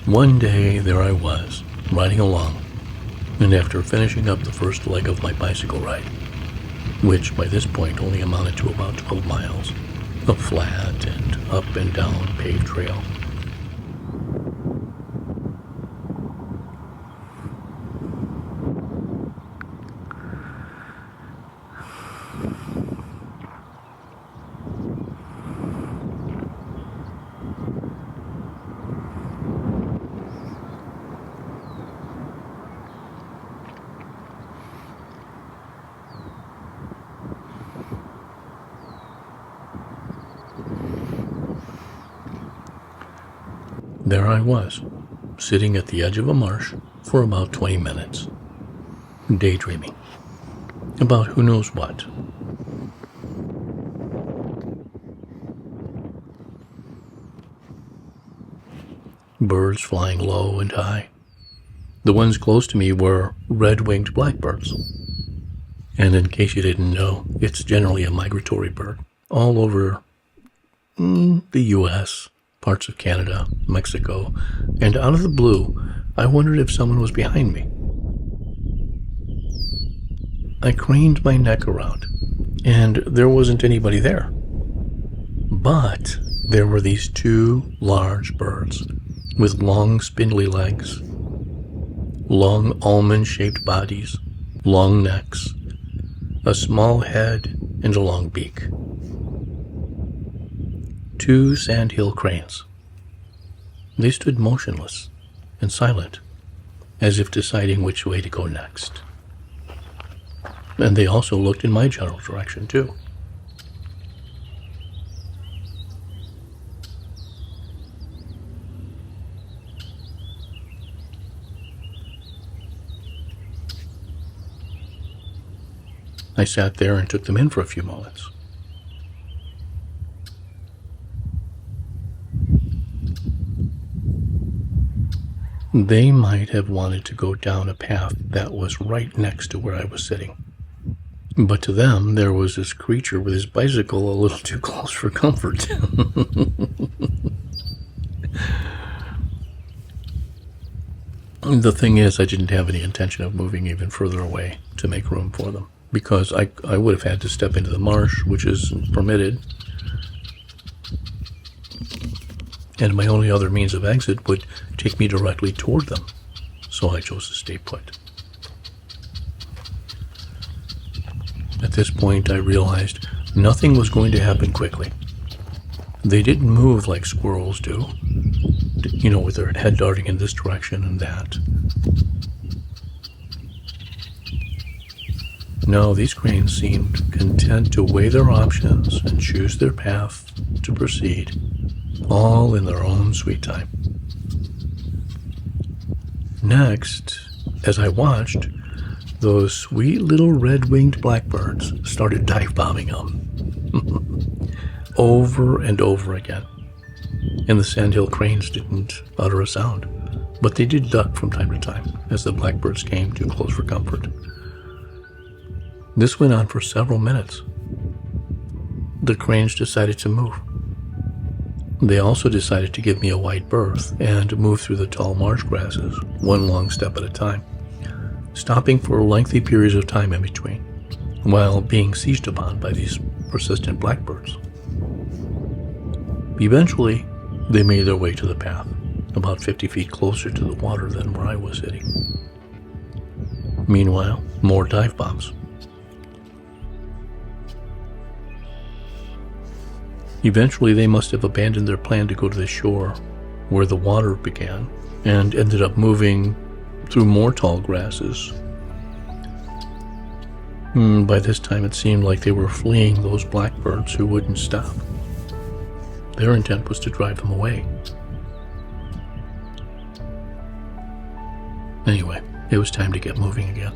One day, there I was, riding along, and after finishing up the first leg of my bicycle ride, which by this point only amounted to about 12 miles, a flat and up and down paved trail, there I was, sitting at the edge of a marsh for about 20 minutes, daydreaming about who knows what. Birds flying low and high. The ones close to me were red-winged blackbirds. And in case you didn't know, it's generally a migratory bird all over the U.S., parts of Canada, Mexico, and out of the blue, I wondered if someone was behind me. I craned my neck around, and there wasn't anybody there. But there were these two large birds with long spindly legs, long almond-shaped bodies, long necks, a small head, and a long beak. Two sandhill cranes. They stood motionless and silent, as if deciding which way to go next. And they also looked in my general direction, too. I sat there and took them in for a few moments. They might have wanted to go down a path that was right next to where I was sitting. But to them, there was this creature with his bicycle a little too close for comfort. The thing is, I didn't have any intention of moving even further away to make room for them, because I would have had to step into the marsh, which is permitted, and my only other means of exit would take me directly toward them, so I chose to stay put. At this point, I realized nothing was going to happen quickly. They didn't move like squirrels do, with their head darting in this direction and that. No, these cranes seemed content to weigh their options and choose their path to proceed, all in their own sweet time. Next, as I watched, those sweet little red-winged blackbirds started dive-bombing them over and over again. And the sandhill cranes didn't utter a sound, but they did duck from time to time as the blackbirds came too close for comfort. This went on for several minutes. The cranes decided to move. They also decided to give me a wide berth and move through the tall marsh grasses, one long step at a time, stopping for lengthy periods of time in between, while being seized upon by these persistent blackbirds. Eventually, they made their way to the path, about 50 feet closer to the water than where I was sitting. Meanwhile, more dive bombs. Eventually, they must have abandoned their plan to go to the shore where the water began and ended up moving through more tall grasses. By this time, it seemed like they were fleeing those blackbirds who wouldn't stop. Their intent was to drive them away. Anyway, it was time to get moving again.